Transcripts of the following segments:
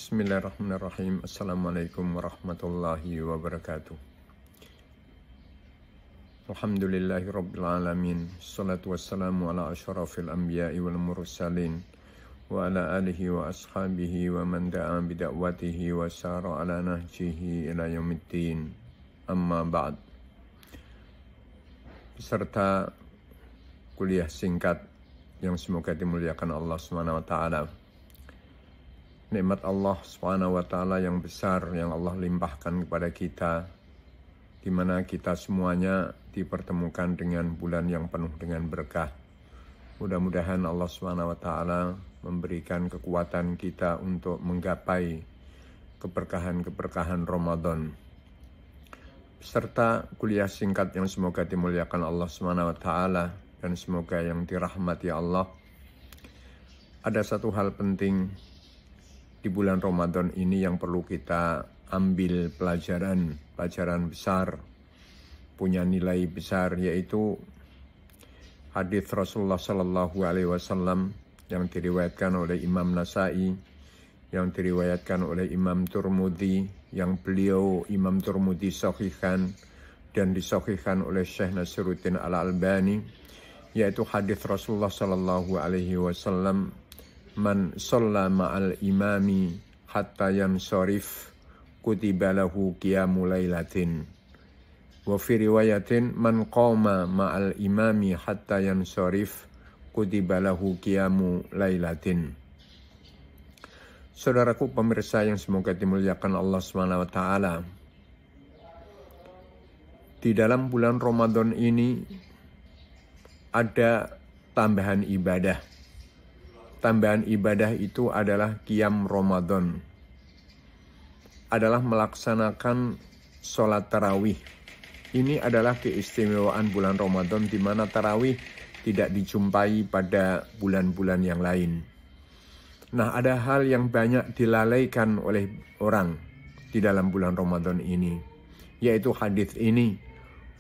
Bismillahirrahmanirrahim. Assalamualaikum warahmatullahi wabarakatuh. Alhamdulillahi rabbil alamin. Assalatu wassalamu ala asyrafil anbiya'i wal mursalin wa ala alihi wa ashabihi wa man da'a bidakwatihi wa sara ala nahjihi ila yaumiddin. Amma ba'd. Peserta kuliah singkat yang semoga dimuliakan Allah Subhanahu wa taala. Nikmat Allah Subhanahu wa taala yang besar yang Allah limpahkan kepada kita, di mana kita semuanya dipertemukan dengan bulan yang penuh dengan berkah. Mudah-mudahan Allah Subhanahu wa taala memberikan kekuatan kita untuk menggapai keberkahan-keberkahan Ramadan. Serta kuliah singkat yang semoga dimuliakan Allah Subhanahu wa taala dan semoga yang dirahmati Allah. Ada satu hal penting di bulan Ramadan ini yang perlu kita ambil pelajaran besar, punya nilai besar, yaitu hadis Rasulullah Sallallahu Alaihi Wasallam yang diriwayatkan oleh Imam Nasai, yang diriwayatkan oleh Imam Turmudi, yang beliau Imam Turmudi sahihkan dan disahihkan oleh Syekh Nasiruddin Al-Albani, yaitu hadis Rasulullah Sallallahu Alaihi Wasallam, man shalla ma'al imami hatta yansharif kutiba lahu qiyamul lailatin. Wa fi riwayatin man qama ma'al imami hatta yansharif kutiba lahu qiyamul lailatin. Saudaraku pemirsa yang semoga dimuliakan Allah Subhanahu wa taala, di dalam bulan Ramadan ini ada tambahan ibadah. Tambahan ibadah itu adalah qiyam Ramadan. Adalah melaksanakan sholat tarawih. Ini adalah keistimewaan bulan Ramadan, di mana tarawih tidak dijumpai pada bulan-bulan yang lain. Nah, ada hal yang banyak dilalaikan oleh orang di dalam bulan Ramadan ini, yaitu hadis ini.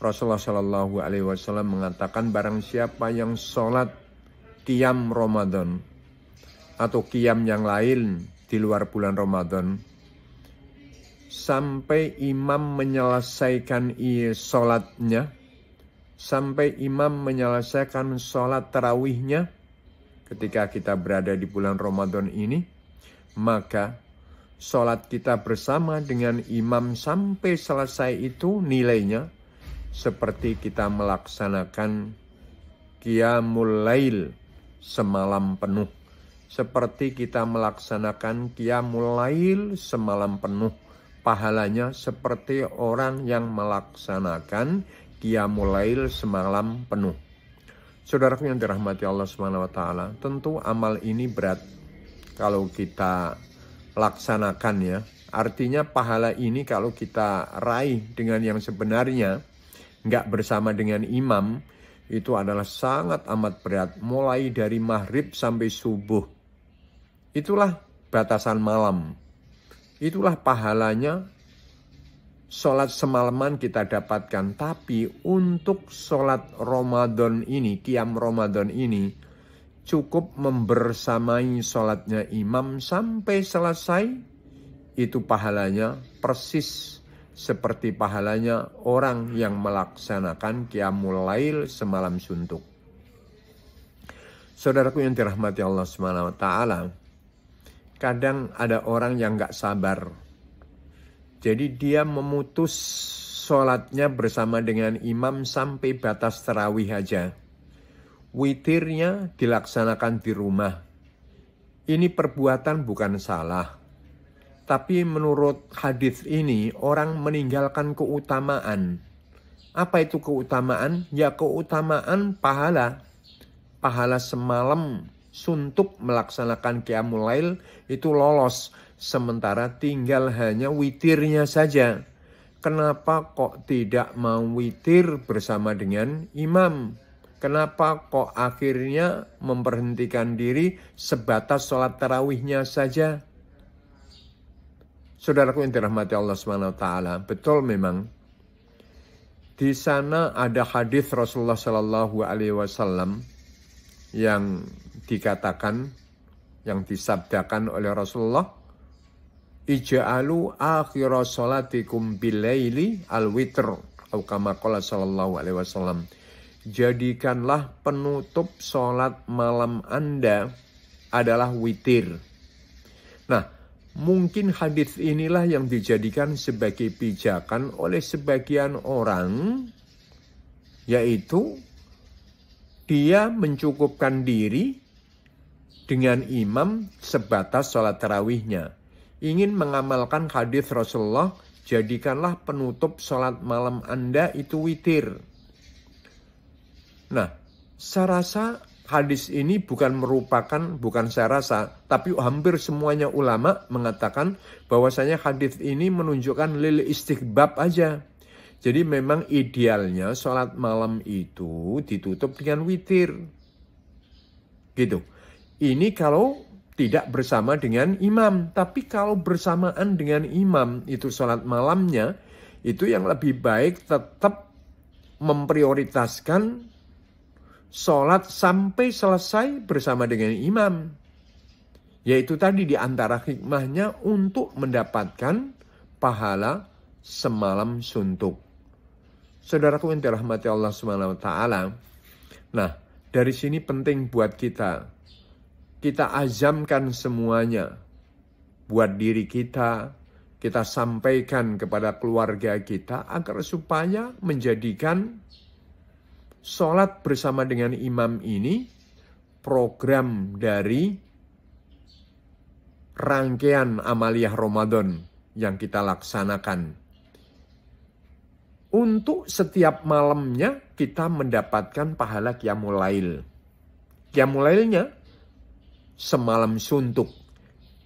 Rasulullah Shallallahu Alaihi Wasallam mengatakan, barang siapa yang sholat qiyam Ramadan atau qiyam yang lain di luar bulan Ramadan sampai imam menyelesaikan sholatnya, sampai imam menyelesaikan sholat tarawihnya ketika kita berada di bulan Ramadan ini, maka sholat kita bersama dengan imam sampai selesai itu nilainya seperti kita melaksanakan qiyamul lail semalam penuh. Seperti kita melaksanakan qiyamul lail semalam penuh. Pahalanya seperti orang yang melaksanakan qiyamul lail semalam penuh. Saudaraku yang dirahmati Allah Subhanahu wa taala, tentu amal ini berat kalau kita laksanakan ya. Artinya pahala ini kalau kita raih dengan yang sebenarnya, enggak bersama dengan imam, itu adalah sangat amat berat. Mulai dari maghrib sampai subuh. Itulah batasan malam. Itulah pahalanya sholat semalaman kita dapatkan. Tapi untuk sholat Ramadan ini, qiyam Ramadan ini, cukup membersamai sholatnya imam sampai selesai. Itu pahalanya persis seperti pahalanya orang yang melaksanakan qiyamul lail semalam suntuk. Saudaraku yang dirahmati Allah Subhanahu wa taala, kadang ada orang yang gak sabar. Jadi dia memutus sholatnya bersama dengan imam sampai batas tarawih aja. Witirnya dilaksanakan di rumah. Ini perbuatan bukan salah. Tapi menurut hadis ini orang meninggalkan keutamaan. Apa itu keutamaan? Ya keutamaan pahala. Pahala semalam suntuk melaksanakan qiyamul lail itu lolos, sementara tinggal hanya witirnya saja. Kenapa kok tidak mau witir bersama dengan imam? Kenapa kok akhirnya memberhentikan diri sebatas sholat tarawihnya saja? Saudaraku yang dirahmati Allah Subhanahu wa taala, betul memang di sana ada hadis Rasulullah Sallallahu Alaihi Wasallam yang dikatakan, yang disabdakan oleh Rasulullah, ij'alu akhira sholatikum bilaili al-witr atau kama qala sallallahu alaihi wasallam. Jadikanlah penutup sholat malam Anda adalah witir. Nah, mungkin hadis inilah yang dijadikan sebagai pijakan oleh sebagian orang, yaitu dia mencukupkan diri dengan imam sebatas sholat tarawihnya. Ingin mengamalkan hadis Rasulullah, jadikanlah penutup sholat malam Anda itu witir. Nah, saya rasa hadis ini bukan saya rasa, tapi hampir semuanya ulama mengatakan bahwasanya hadis ini menunjukkan lil istighbab aja. Jadi memang idealnya sholat malam itu ditutup dengan witir. Gitu. Ini kalau tidak bersama dengan imam. Tapi kalau bersamaan dengan imam itu sholat malamnya, itu yang lebih baik tetap memprioritaskan sholat sampai selesai bersama dengan imam. Yaitu tadi di antara hikmahnya untuk mendapatkan pahala semalam suntuk. Saudaraku yang dirahmati Allah SWT. Nah, dari sini penting buat kita. Kita azamkan semuanya. Buat diri kita sampaikan kepada keluarga kita agar supaya menjadikan sholat bersama dengan imam ini program dari rangkaian amaliyah Ramadan yang kita laksanakan. Untuk setiap malamnya kita mendapatkan pahala qiyamul lail. Qiyamul lailnya semalam suntuk.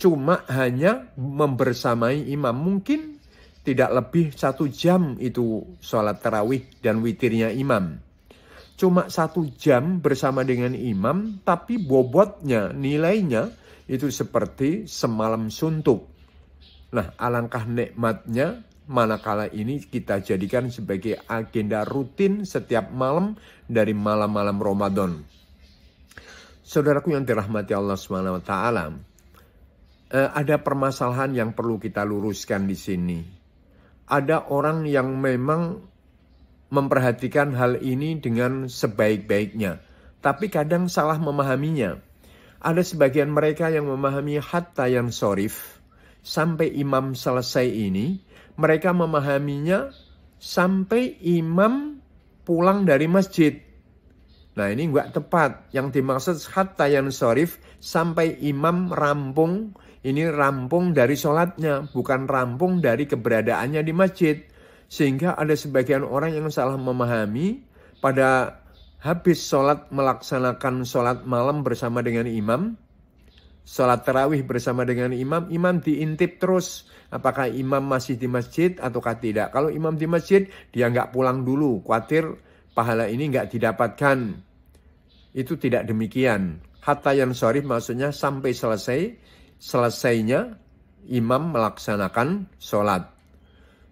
Cuma hanya membersamai imam. Mungkin tidak lebih 1 jam itu sholat tarawih dan witirnya imam. Cuma 1 jam bersama dengan imam, tapi bobotnya, nilainya itu seperti semalam suntuk. Nah, alangkah nikmatnya manakala ini kita jadikan sebagai agenda rutin setiap malam dari malam-malam Ramadan. Saudaraku yang dirahmati Allah SWT, ada permasalahan yang perlu kita luruskan di sini. Ada orang yang memang memperhatikan hal ini dengan sebaik-baiknya, tapi kadang salah memahaminya. Ada sebagian mereka yang memahami hatta yang sorif, sampai imam selesai ini, mereka memahaminya sampai imam pulang dari masjid. Nah, ini enggak tepat. Yang dimaksud hatta yang sorif, sampai imam rampung. Ini rampung dari sholatnya, bukan rampung dari keberadaannya di masjid. Sehingga ada sebagian orang yang salah memahami, pada habis sholat melaksanakan sholat malam bersama dengan imam, sholat tarawih bersama dengan imam, imam diintip terus. Apakah imam masih di masjid ataukah tidak. Kalau imam di masjid, dia nggak pulang dulu. Khawatir pahala ini nggak didapatkan. Itu tidak demikian. Hatta yang syarif maksudnya sampai selesainya imam melaksanakan sholat.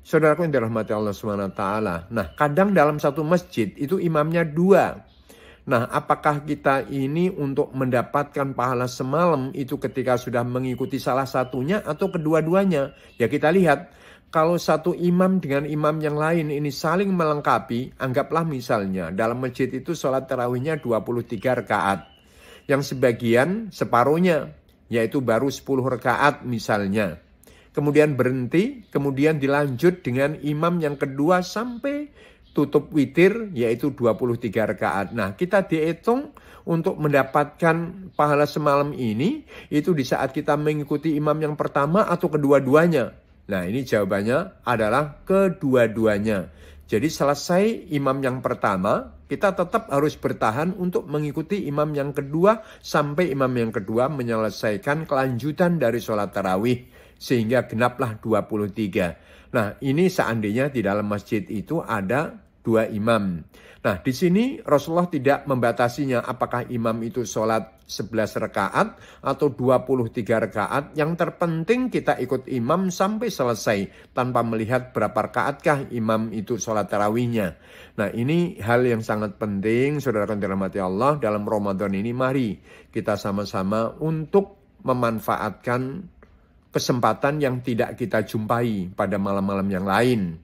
Saudaraku yang dirahmati Allah SWT. Nah, kadang dalam satu masjid itu imamnya 2. Nah, apakah kita ini untuk mendapatkan pahala semalam itu ketika sudah mengikuti salah satunya atau kedua-duanya? Ya kita lihat, kalau satu imam dengan imam yang lain ini saling melengkapi, anggaplah misalnya dalam masjid itu sholat tarawihnya 23 rakaat. Yang sebagian separuhnya, yaitu baru 10 rakaat misalnya. Kemudian berhenti, kemudian dilanjut dengan imam yang kedua sampai tutup witir, yaitu 23 rakaat. Nah, kita dihitung untuk mendapatkan pahala semalam ini, itu di saat kita mengikuti imam yang pertama atau kedua-duanya. Nah, ini jawabannya adalah kedua-duanya. Jadi selesai imam yang pertama, kita tetap harus bertahan untuk mengikuti imam yang kedua, sampai imam yang kedua menyelesaikan kelanjutan dari sholat tarawih, sehingga genaplah 23. Nah, ini seandainya di dalam masjid itu ada 2 imam. Nah, di sini Rasulullah tidak membatasinya apakah imam itu sholat 11 rakaat atau 23 rakaat. Yang terpenting kita ikut imam sampai selesai tanpa melihat berapa rakaatkah imam itu sholat tarawihnya. Nah, ini hal yang sangat penting, saudara yang dirahmati Allah, dalam Ramadan ini mari kita sama-sama untuk memanfaatkan kesempatan yang tidak kita jumpai pada malam-malam yang lain,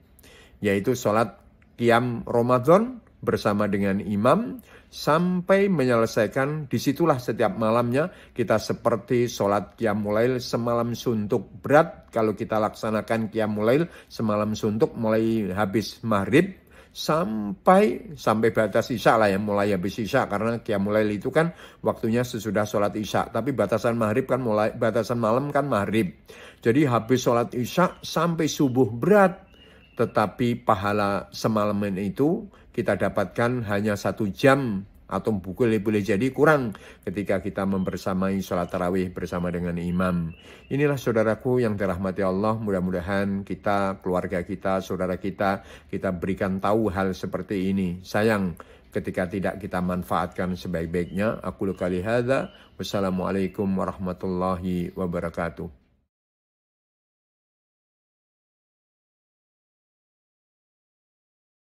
yaitu sholat qiyam Ramadan bersama dengan imam sampai menyelesaikan. Disitulah setiap malamnya kita seperti sholat qiyamul lail semalam suntuk. Berat kalau kita laksanakan qiyamul lail semalam suntuk mulai habis maghrib sampai batas isya lah ya, mulai habis isya, karena qiyamul lail itu kan waktunya sesudah sholat isya, tapi batasan maghrib kan batasan malam kan maghrib. Jadi habis sholat isya sampai subuh berat, tetapi pahala semalaman itu kita dapatkan hanya 1 jam atau boleh jadi kurang ketika kita membersamai sholat tarawih bersama dengan imam. Inilah saudaraku yang dirahmati Allah, mudah-mudahan kita, keluarga kita, saudara kita berikan tahu hal seperti ini. Sayang ketika tidak kita manfaatkan sebaik-baiknya. Aku qouli hadza, wassalamualaikum warahmatullahi wabarakatuh.